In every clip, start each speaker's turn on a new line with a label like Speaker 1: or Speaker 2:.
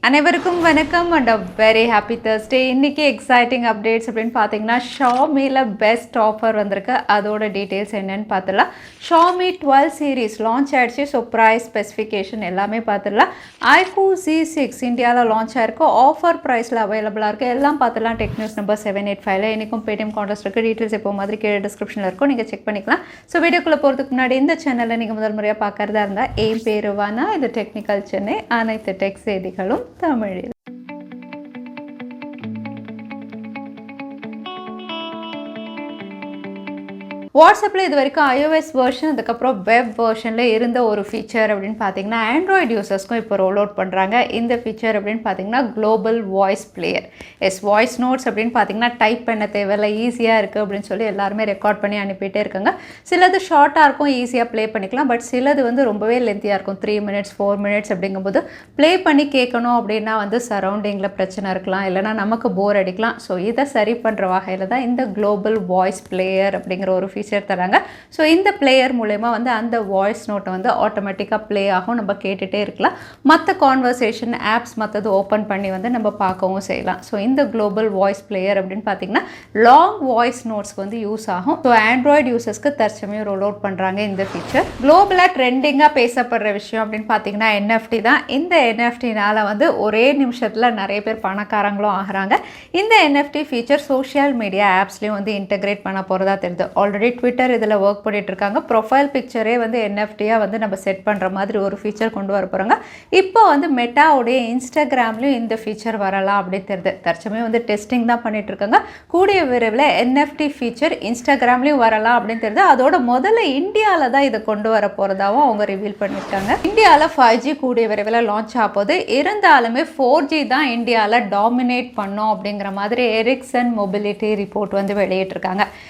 Speaker 1: அனைவருக்கும் வணக்கம் and a very happy Thursday. இன்னைக்கு எக்ஸைட்டிங் அப்டேட்ஸ் அப்படின்னு பார்த்தீங்கன்னா ஷாமியில் பெஸ்ட் ஆஃபர் வந்திருக்கு. அதோட டீட்டெயில்ஸ் என்னன்னு பார்த்துடலாம். ஷாமி 12 சீரீஸ் லான்ச் ஆயிடுச்சு. ஸோ ப்ரைஸ் ஸ்பெசிஃபிகேஷன் எல்லாமே பார்த்துடலாம். Iqoo Z6 இந்தியாவில் லான்ச் ஆயிருக்கு. ஆஃபர் ப்ரைஸில் அவைலபிளாக இருக்குது. எல்லாம் பார்த்துடலாம். டெக் நியூஸ் நம்பர் 785 இன்றைக்கும் பேடிஎம் கான்டெஸ்ட் இருக்குது. டீட்டெயில்ஸ் எப்போ மாதிரி கீழே டிஸ்கிரிப்ஷனில் இருக்கும், நீங்கள் செக் பண்ணிக்கலாம். ஸோ வீடியோக்குள்ளே போகிறதுக்கு முன்னாடி இந்த சேனலில் நீங்கள் முதல் முறையாக பார்க்குறதா இருந்தால் என் பேர் வானா, இது டெக்னிக்கல் சென்னை, அனைத்து டெக் செய்திகளும் தமிழில். வாட்ஸ்அப்பில் இது வரைக்கும் iOS வெர்ஷன் அதுக்கப்புறம் வெப் வெர்ஷனில் இருந்த ஒரு ஃபீச்சர் அப்படின்னு பார்த்தீங்கன்னா ஆண்ட்ராய்டு யூசர்ஸ்க்கும் இப்போ ரோல் அவுட் பண்ணுறாங்க. இந்த ஃபீச்சர் அப்படின்னு பார்த்தீங்கன்னா global voice player. Voice notes அப்படின்னு பார்த்தீங்கன்னா டைப் பண்ண தேவையில்லை, ஈஸியாக இருக்குது அப்படின்னு சொல்லி எல்லாருமே ரெக்கார்ட் பண்ணி அனுப்பிட்டே இருக்காங்க. சிலது ஷார்ட்டாக இருக்கும், ஈஸியாக ப்ளே பண்ணிக்கலாம். பட் சிலது வந்து ரொம்பவே லென்த்தியாக இருக்கும், 3 மினிட்ஸ் 4 மினிட்ஸ் அப்படிங்கும்போது ப்ளே பண்ணி கேட்கணும் அப்படின்னா வந்து சரௌண்டிங்கில் பிரச்சனை இருக்கலாம், இல்லைனா நமக்கு போர் அடிக்கலாம். ஸோ இதை சரி பண்ணுற வகையில் தான் இந்த குளோபல் வாய்ஸ் பிளேயர் அப்படிங்கிற ஒரு ஃபீச்சர் தராங்க. ஸோ இந்த பிளேயர் மூலமா வந்து அந்த வாய்ஸ் நோட்டை வந்து ஆட்டோமேட்டிக்காக ப்ளே ஆகும், நம்ம கேட்டுகிட்டே இருக்கலாம். மற்ற கான்வர்சேஷன் ஆப்ஸ் மற்றது ஓப்பன் பண்ணி வந்து நம்ம பார்க்கவும் செய்யலாம். ஸோ இந்த குளோபல் வாய்ஸ் பிளேயர் அப்படின்னு பார்த்தீங்கன்னா லாங் வாய்ஸ் நோட்ஸ்க்கு வந்து யூஸ் ஆகும். ஸோ ஆண்ட்ராய்டு யூசர்ஸ்க்கு தற்சமயம் ரோல் அவுட் பண்ணுறாங்க இந்த ஃபீச்சர். குளோபலாக ட்ரெண்டிங்காக பேசப்படுற விஷயம் அப்படின்னு பார்த்தீங்கன்னா NFT தான். இந்த NFTனால வந்து ஒரே நிமிஷத்தில் நிறைய பேர் பணக்காரங்களும் ஆகிறாங்க. இந்த NFT ஃபீச்சர் சோஷியல் மீடியா ஆப்ஸ்லேயும் வந்து இன்டெகிரேட் பண்ண போகிறதா தெரியுது. ஆல்ரெடி ட்விட்டர் இதில் ஒர்க் பண்ணிட்டு இருக்காங்க. ப்ரொஃபைல் பிக்சரே வந்து NFTயாக வந்து நம்ம செட் பண்ணுற மாதிரி ஒரு ஃபீச்சர் கொண்டு வர போகிறாங்க. இப்போ வந்து மெட்டாவுடைய இன்ஸ்டாகிராம்லேயும் இந்த ஃபீச்சர் வரலாம் அப்படின்னு தெரியுது. தற்சமயம் வந்து டெஸ்டிங் தான் பண்ணிட்டு இருக்காங்க. கூடிய விரைவில் NFT ஃபீச்சர் இன்ஸ்டாகிராம்லேயும் வரலாம் அப்படின்னு தெரியுது. அதோட முதல்ல இந்தியாவில் தான் இதை கொண்டு வர போகிறதாவும் அவங்க ரிவீல் பண்ணியிருக்காங்க. இந்தியாவில் 5G கூடிய விரைவில் லான்ச் ஆகுது. இருந்தாலுமே 4G தான் இந்தியாவில் டாமினேட் பண்ணோம் அப்படிங்கிற மாதிரி எரிக்சன் மொபிலிட்டி ரிப்போர்ட் வந்து வெளியிட்டிருக்காங்க.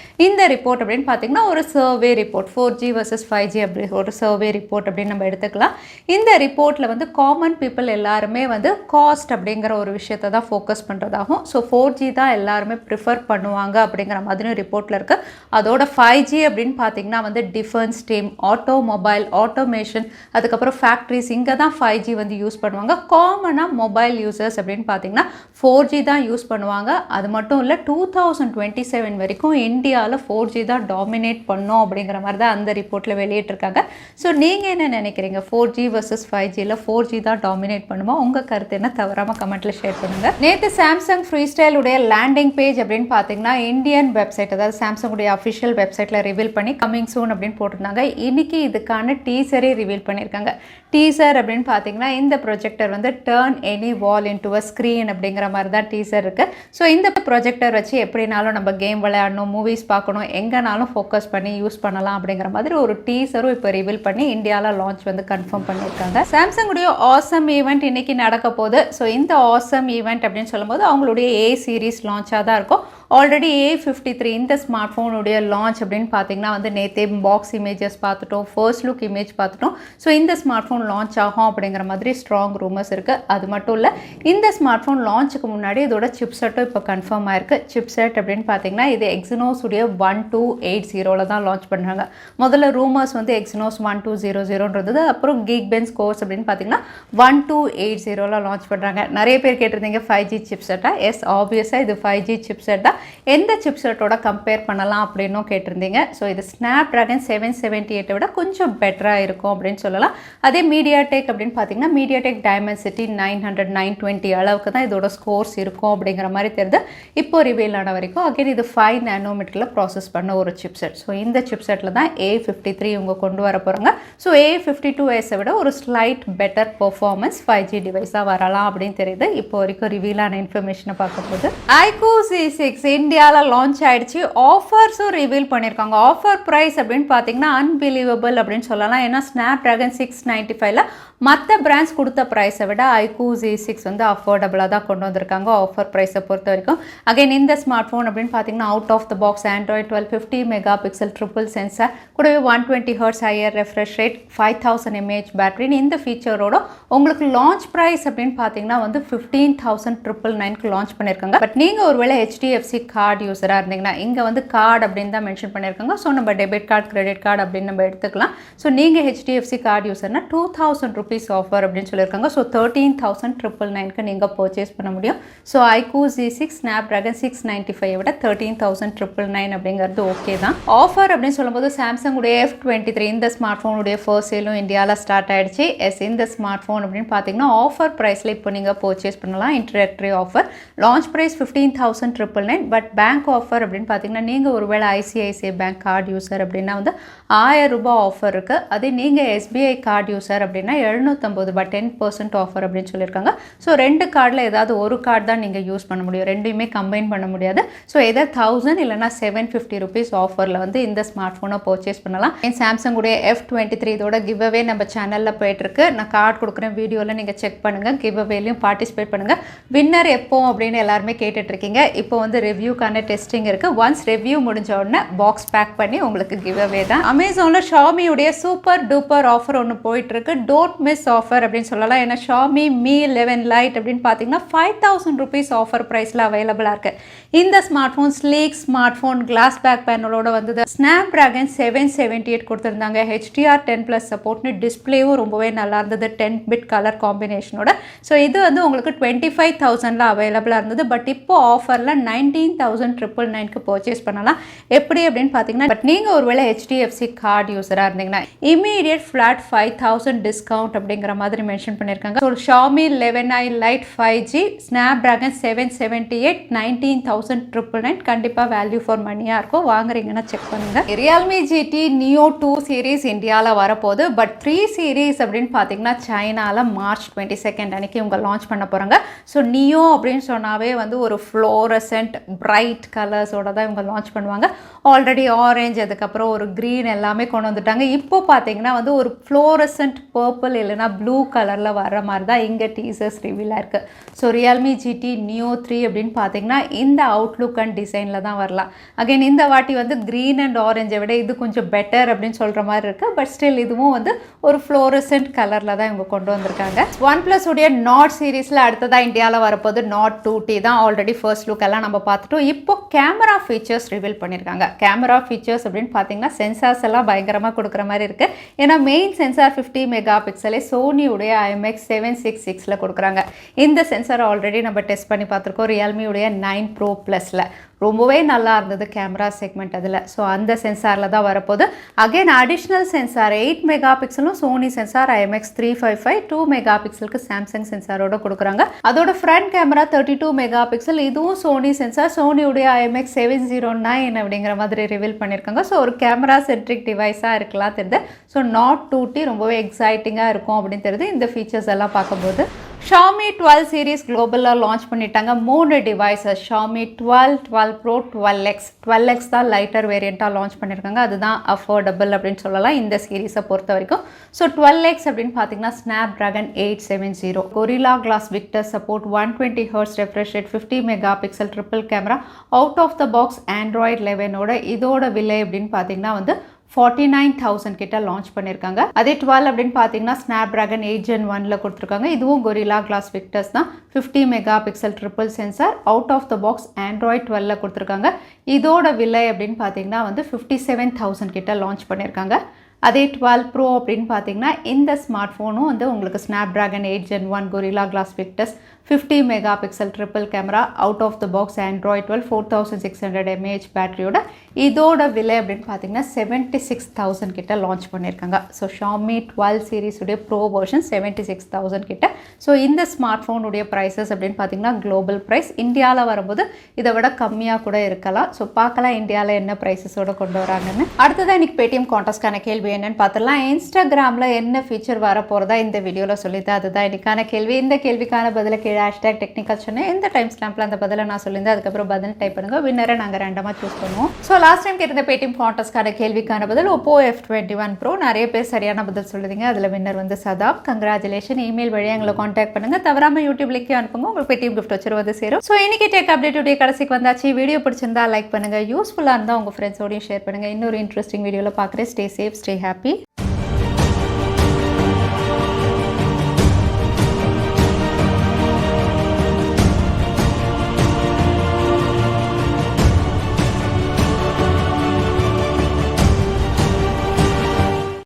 Speaker 1: இந்த ரிப்போர்ட் அப்படின்னு பார்த்தீங்கன்னா ஒரு survey report, 4G vs 5G அப்படி ஒரு சர்வே ரிப்போர்ட் அப்படின்னு நம்ம எடுத்துக்கலாம். இந்த ரிப்போர்ட்டில் வந்து காமன் பீப்புள் எல்லாருமே வந்து காஸ்ட் அப்படிங்கிற ஒரு விஷயத்தை தான் ஃபோக்கஸ் பண்ணுறதாகும். ஸோ 4G தான் எல்லாருமே ப்ரிஃபர் பண்ணுவாங்க அப்படிங்கிற மாதிரியும் ரிப்போர்ட்டில் இருக்குது. அதோட 5G அப்படின்னு பார்த்தீங்கன்னா வந்து டிஃபென்ஸ் டீம், ஆட்டோமொபைல், ஆட்டோமேஷன், அதுக்கப்புறம் ஃபேக்ட்ரிஸ், இங்கே தான் 5G வந்து யூஸ் பண்ணுவாங்க. காமனாக மொபைல் யூசர்ஸ் அப்படின்னு பார்த்தீங்கன்னா 4G தான் யூஸ் பண்ணுவாங்க. அது மட்டும் இல்லை 2027 வரைக்கும் இந்தியாவில் 4G தான் டாமினேட் பண்ணோம் அப்படிங்கிற மாதிரி தான் அந்த ரிப்போர்ட்டில் வெளியிட்டிருக்காங்க. ஸோ நீங்கள் என்ன நினைக்கிறீங்க? 4G vs 5Gயில் 4G தான் டாமினேட் பண்ணுமா? உங்கள் கருத்து என்ன? தவறாமல் கமெண்ட்டில் ஷேர் பண்ணுங்கள். நேற்று சாம்சங் ஃப்ரீஸ்டைல் உடைய லேண்டிங் பேஜ் அப்படின்னு பார்த்தீங்கன்னா இந்தியன் வெப்சைட், அதாவது சாம்சங் உடைய அஃபிஷியல் வெப்சைட்டில் ரிவீல் பண்ணி கமிங் சூன் அப்படின்னு போட்டிருந்தாங்க. இன்னைக்கு இதுக்கான டீசரே ரிவீல் பண்ணியிருக்காங்க. டீசர் அப்படின்னு பார்த்தீங்கன்னா இந்த ப்ரொஜெக்டர் வந்து டர்ன் எனி வால் இன்டு அ ஸ்க்ரீன் அப்படிங்கிற மாதிரி தான் டீசர் இருக்குது. ஸோ இந்த ப்ரொஜெக்டர் வச்சு எப்படினாலும் நம்ம கேம் விளையாடணும், மூவிஸ் பார்க்கணும், எங்கேனாலும் ஃபோக்கஸ் பண்ணி யூஸ் பண்ணலாம் அப்படிங்கிற மாதிரி ஒரு டீசரும் இப்போ ரிவீல் பண்ணி இந்தியாவில் லான்ச் வந்து கன்ஃபார்ம் பண்ணியிருக்காங்க. சாம்சங் உடைய ஆசம் ஈவெண்ட் இன்னைக்கு நடக்க போகுது. ஸோ இந்த ஆசம் ஈவெண்ட் அப்படின்னு சொல்லும்போது அவங்களுடைய A சீரீஸ் லான்ச்சாக தான் இருக்கும். ஆல்ரெடி A53 இந்த ஸ்மார்ட் ஃபோனுடைய லான்ச் அப்படின்னு பார்த்தீங்கன்னா வந்து நேற்றே பாக்ஸ் இமேஜஸ் பார்த்துட்டோம், ஃபர்ஸ்ட் லுக் இமேஜ் பார்த்துட்டோம். ஸோ இந்த ஸ்மார்ட் ஃபோன் லான்ச் ஆகும் அப்படிங்கிற மாதிரி ஸ்ட்ராங் ரூமர்ஸ் இருக்குது. அது மட்டும் இல்லை, இந்த ஸ்மார்ட் ஃபோன் லான்ச்சுக்கு முன்னாடி இதோட சிப்செட்டும் இப்போ கன்ஃபார்ம் ஆயிருக்கு. சிப்செட் அப்படின்னு பார்த்தீங்கன்னா இது Exynos உடைய 1280 தான் லான்ச் பண்ணுறாங்க. முதல்ல ரூமர்ஸ் வந்து Exynos 1200 அப்புறம் Geekbench கோர்ஸ் அப்படின்னு பார்த்தீங்கன்னா 1280 லான்ச் பண்ணுறாங்க. நிறைய பேர் கேட்டிருந்தீங்க 5G சிப்செட்டா? எஸ், ஆப்வியஸாக இது 5G சிப்செட் தான். எந்த சிப்செட்டோட கம்பேர் பண்ணலாம் அப்படின்னும் கேட்டிருந்தீங்க. ஸோ இது ஸ்னாப்ட்ராகன் 778 விட கொஞ்சம் பெட்டராக இருக்கும் அப்படின்னு சொல்லலாம். அதே மீடியாடெக் அப்படின்னு பார்த்தீங்கன்னா மீடியாடெக் டைமென்சிட்டி 900 920 அளவுக்கு தான் இதோட ஸ்கோர்ஸ் இருக்கும் அப்படிங்கிற மாதிரி தெரியுது. இப்போ ரிவீல் ஆன வரைக்கும் அகைன் இது 5 நானோமீட்டரில் ப்ராசஸ் பண்ண ஒரு சிப்செட். ஸோ இந்த சிப்செட்டில் தான் A53 இவங்க கொண்டு வர போகிறாங்க. ஸோ A52s விட ஒரு ஸ்லைட் பெட்டர் பெர்ஃபார்மன்ஸ் 5G டிவைஸாக வரலாம் அப்படின்னு தெரியுது. இப்போ வரைக்கும் ரிவீலான இன்ஃபர்மேஷனை பார்க்கும்போது Iqoo Z6 இந்தியாவில் லான்ச் ஆயிடுச்சு. ஆஃபர்ஸும் ரிவீல் பண்ணியிருக்காங்க. ஆஃபர் ப்ரைஸ் அப்படின்னு பார்த்தீங்கன்னா அன்பிலீவபிள் அப்படின்னு சொல்லலாம். ஏன்னா ஸ்னாப்ட்ராகன் 695ல் மற்ற பிராண்ட்ஸ் கொடுத்த ப்ரைஸை விட Iqoo Z6 வந்து அஃபோர்டபுளாக தான் கொண்டு வந்திருக்காங்க ஆஃபர் ப்ரைஸை பொறுத்த வரைக்கும். அகைன் இந்த ஸ்மார்ட் ஃபோன் அப்படின்னு பார்த்தீங்கன்னா out of the box Android 12 50 mega pixel triple sensor கூடவே 120 Hz higher refresh rate 5000 mAh பேட்டரின்னு இந்த ஃபீச்சரோட உங்களுக்கு லான்ச் ப்ரைஸ் அப்படின்னு பார்த்தீங்கன்னா வந்து 15,999க்கு லான்ச் பண்ணியிருக்காங்க. பட் நீங்கள் ஒருவேளை HDFC ஹெச்டிஎஃப்சி கார்டு யூஸராக இருந்தீங்கன்னா இங்கே வந்து கார்டு அப்படின்னு தான் மென்ஷன் பண்ணியிருக்காங்க. ஸோ நம்ம டெபிட் கார்டு கிரெடிட் கார்டு அப்படின்னு நம்ம எடுத்துக்கலாம். ஸோ நீங்கள் ஹெச்டிஎஃப்சி கார்டு யூஸர்னா 2000 rupees ஆஃபர் அப்படின்னு சொல்லியிருக்காங்க. ஸோ 13,999க்கு நீங்கள் பர்ச்சேஸ் பண்ண முடியும். ஸோ Iqoo Z6 Snapdragon 695 விட 13,999 அப்படிங்கிறது ஓகே தான். ஆஃபர் அப்படின்னு சொல்லும்போது சாம்சங் உடைய F23 இந்த ஸ்மார்ட் ஃபோனுடைய ஃபர்ஸ்ட் சேலும் இந்தியாவில் ஸ்டார்ட் ஆகிடுச்சு. இந்த ஸ்மார்ட் ஃபோன் அப்படின்னு பார்த்தீங்கன்னா ஆஃபர் ப்ரைஸில் இப்போ நீங்கள் பர்ச்சேஸ் பண்ணலாம். Introductory offer launch price 15,999. But bank offer அப்படின்னு பார்த்தீங்கன்னா நீங்கள் ஒருவேளை ஐசிஐசிஐ பேங்க் கார்டு யூஸர் அப்படின்னா வந்து 1000 ரூபாய் ஆஃபர் இருக்குது. அதே நீங்கள் எஸ்பிஐ கார்டு யூஸர் அப்படின்னா 750 ரூபாய் 10% ஆஃபர் அப்படின்னு சொல்லியிருக்காங்க. ஸோ ரெண்டு கார்டில் ஏதாவது ஒரு கார்டு தான் நீங்கள் யூஸ் பண்ண முடியும், ரெண்டுமே கம்பைன் பண்ண முடியாது. ஸோ எதாவது 1000 இல்லைனா 750 rupees ஆஃபரில் வந்து இந்த ஸ்மார்ட் ஃபோனை பர்ச்சேஸ் பண்ணலாம். சாம்சங் உடைய F23 இதோட கிவ் அவே நம்ம சேனலில் போயிட்டுருக்கு. நான் கார்டு கொடுக்குறேன், வீடியோவில் நீங்கள் செக் பண்ணுங்கள், கிவ் அவேலையும் பார்ட்டிசிபேட் பண்ணுங்கள். வின்னர் எப்போ அப்படின்னு எல்லாருமே கேட்டுட்ருக்கீங்க. இப்போ வந்து ரிவ்யூக்கான டெஸ்டிங் இருக்குது. ஒன்ஸ் ரிவ்யூ முடிஞ்ச உடனே பாக்ஸ் பேக் பண்ணி உங்களுக்கு கிவ் அவே தான். அமேசானில் Xiaomi உடைய சூப்பர் டூப்பர் ஆஃபர் ஒன்று போயிட்டுருக்கு. டோன்ட் மிஸ் ஆஃபர் அப்படின்னு சொல்லலாம். ஏன்னா Xiaomi Mi 11 Lite அப்படின்னு பார்த்தீங்கன்னா 5,000 rupees ஆஃபர் ப்ரைஸில் அவைலபிளாக இருக்குது. இந்த smart phone sleek smart phone glass back பேனலோட வந்தது. Snapdragon 778 கொடுத்துருந்தாங்க. HDR10+ சப்போர்ட்னு டிஸ்பிளேவும் ரொம்பவே நல்லா இருந்தது, 10-bit கலர் காம்பினேஷனோட. ஸோ இது வந்து உங்களுக்கு 25,000ல் அவைலபிளாக இருந்தது. பட் இப்போ ஆஃபரில் 19,999க்கு பர்ச்சேஸ் பண்ணலாம். எப்படி அப்படின்னு பார்த்தீங்கன்னா, பட் நீங்கள் ஒருவேளை ஹெச்டிஎஃப்சி கார்டு யூஸராக இருந்தீங்கன்னா இமீடியட் ஃப்ளாட் 5,000 டிஸ்கவுண்ட் அப்படிங்கிற மாதிரி மென்ஷன் பண்ணியிருக்காங்க. So Xiaomi 11i Lite 5G Snapdragon 778 19,999 கண்டிப்பாக வேல்யூ ஃபார் மணியாக இருக்கும். வாங்குறீங்கன்னா செக் பண்ணுங்க. Realme GT Neo 2 சீரீஸ் இந்தியாவில் வரப்போகுது. பட் 3 சீரீஸ் அப்படின்னு பார்த்தீங்கன்னா சைனாவில் மார்ச் 22 அன்னைக்கு இவங்க லான்ச் பண்ண போகிறாங்க. ஸோ நியோ அப்படின்னு சொன்னாவே வந்து ஒரு ஃப்ளோரசன்ட் பிரைட் கலர்ஸோட தான் இவங்க லான்ச் பண்ணுவாங்க. ஆல்ரெடி ஆரஞ்சு, அதுக்கப்புறம் ஒரு க்ரீன் எல்லாமே கொண்டு வந்துட்டாங்க. இப்போ பார்த்தீங்கன்னா வந்து ஒரு ஃப்ளோரசன்ட் பர்பிள் இல்லைனா ப்ளூ கலரில் வர மாதிரி தான் இங்கே டீசர்ஸ் ரிவீலாக இருக்குது. ஸோ Realme GT Neo 3 அப்படின்னு பார்த்தீங்கன்னா இந்த அவுட்லுக் அண்ட் டிசைனில் தான் வரலாம். அகைன் இந்த வாட்டி வந்து க்ரீன் அண்ட் ஆரஞ்சை விட இது கொஞ்சம் பெட்டர் அப்படின்னு சொல்கிற மாதிரி இருக்குது. பட் ஸ்டில் இதுவும் வந்து ஒரு ஃப்ளோரசன்ட் கலரில் தான் இவங்க கொண்டு வந்திருக்காங்க. OnePlus உடைய Nord சீரீஸில் அடுத்ததாக இந்தியாவில் வரப்போது Nord 2T தான். ஆல்ரெடி ஃபர்ஸ்ட் லுக் எல்லாம் நம்ம பார்த்துட்டோம். இப்போ கேமரா ஃபீச்சர்ஸ் ரிவீல் பண்ணியிருக்காங்க. கேமரா ஃபீச்சர்ஸ் அப்படின்னு பார்த்தீங்கன்னா சென்சார்ஸ் எல்லாம் பயங்கரமாக கொடுக்குற மாதிரி இருக்குது. ஏன்னா மெயின் சென்சார் 50 மெகா பிக்சலே சோனியுடைய IMX766ல் கொடுக்குறாங்க. இந்த சென்சார் ஆல்ரெடி நம்ம டெஸ்ட் பண்ணி பார்த்துருக்கோம் Realme உடைய 9 Pro Plusல. ரொம்பவே நல்லா இருந்தது கேமரா செக்மெண்ட் அதில். ஸோ அந்த சென்சாரில் தான் வரப்போகுது. அகைன் அடிஷ்னல் சென்சார் 8 மெகா பிக்சலும் சோனி சென்சார் IMX355 2 மெகா பிக்சலுக்கு சாம்சங் சென்சாரோட கொடுக்குறாங்க. அதோட ஃப்ரண்ட் கேமரா 32 மெகா பிக்சல், இதுவும் சோனி சென்சார், சோனியுடைய IMX709 அப்படிங்கிற மாதிரி ரிவீல் பண்ணியிருக்காங்க. ஸோ ஒரு கேமரா சென்ட்ரிக் டிவைஸாக இருக்கலாம் தெரியுது. ஸோ Nord 2T ரொம்பவே எக்ஸைட்டிங்காக இருக்கும் அப்படின்னு தெரியுது இந்த ஃபீச்சர்ஸ் எல்லாம் பார்க்கும்போது. Xiaomi 12 சீரீஸ் குளோபலில் லான்ச் பண்ணிட்டாங்க. 3 devices Xiaomi 12, 12 Pro, 12X. 12X தான் லைட்டர் வேரியண்ட்டாக லான்ச் பண்ணியிருக்காங்க. அதுதான் அஃபோர்டபுள் அப்படின்னு சொல்லலாம் இந்த சீரீஸை பொறுத்த வரைக்கும். ஸோ 12X அப்படின்னு பார்த்தீங்கன்னா Snapdragon 870, Gorilla Glass Victor support, 120 Hz refresh rate, 50 mega pixel triple camera, out of the box Android 11ஓட. இதோட விலை அப்படின்னு பார்த்தீங்கன்னா வந்து 49,000 கிட்ட லான்ச் பண்ணியிருக்காங்க. அதே 12 அப்படின்னு பார்த்தீங்கன்னா Snapdragon 8 Gen 1ல கொடுத்துருக்காங்க. இதுவும் Gorilla Glass Victors தான். 50 mega pixel triple sensor, out of the box Android 12ல கொடுத்துருக்காங்க. இதோட விலை அப்படின்னு பார்த்தீங்கன்னா வந்து 57,000 கிட்ட லான்ச் பண்ணியிருக்காங்க. அதே 12 Pro அப்படின்னு பார்த்தீங்கன்னா இந்த ஸ்மார்ட் ஃபோனும் வந்து உங்களுக்கு Snapdragon 8 Gen 1 Gorilla Glass Victors 50 mega pixel triple camera, out of the box Android 12 4600 mAh பேட்டரியோட. இதோட விலை அப்படின்னு பார்த்தீங்கன்னா 76,000 கிட்ட லான்ச் பண்ணியிருக்காங்க. ஸோ Xiaomi 12 சீரீஸுடைய ப்ரோ வெர்ஷன் 76,000 கிட்ட. ஸோ இந்த ஸ்மார்ட் ஃபோனுடைய ப்ரைஸஸ் அப்படின்னு பார்த்தீங்கன்னா குளோபல் ப்ரைஸ். இந்தியாவில் வரும்போது இதை விட கம்மியாக கூட இருக்கலாம். ஸோ பார்க்கலாம் இந்தியாவில் என்ன ப்ரைஸஸோட கொண்டு வராங்கன்னு. அடுத்ததான் இன்னைக்கு பேடிஎம் கான்டெஸ்ட்கான கேள்வி என்னன்னு பார்த்துடலாம். இன்ஸ்டாகிராமில் என்ன ஃபீச்சர் வர போகிறதா இந்த வீடியோவில் சொல்லியிருந்தேன். அதுதான் இன்னைக்கான கேள்வி. இந்த கேள்விக்கான பதிலை கீழே #Technical Chennai இந்த டைம் ஸ்டாம்பில் அந்த பதிலை நான் சொல்லியிருந்தேன். அதுக்கப்புறம் பதில் டைப் பண்ணுங்க. வின்னரை நாங்கள் ரேண்டமாக சூஸ் பண்ணுவோம். ஸோ லாஸ்ட் டைம் கேட்டிருந்த பேடிஎம் கான்டெஸ்ட்கான கேள்விக்கான பதில் Oppo F21 Pro. நிறைய பேர் சரியான பதில் சொல்லுதீங்க. அதில் வின்னர் வந்து சதாப். கங்க்ராச்சுலேஷன். இமெயில் வழியாக எங்களை கான்டாக்ட் பண்ணுங்க. தவறாமல் யூடியூப் லிங்க் அனுப்புங்க. உங்களுக்கு பேடிஎம் கிஃப்ட் வச்சு வந்து சேரும். ஸோ இன்னைக்கு டெக் அப்டேட் கடைசிக்கு வந்தாச்சு. வீடியோ பிடிச்சிருந்தா லைக் பண்ணுங்க. யூஸ்ஃபுல்லாக இருந்தால் உங்கள் ஃப்ரெண்ட்ஸோடையும் ஷேர் பண்ணுங்க. இன்னொரு இன்ட்ரெஸ்டிங் வீடியோவில் பார்க்குறேன். Stay safe, stay happy.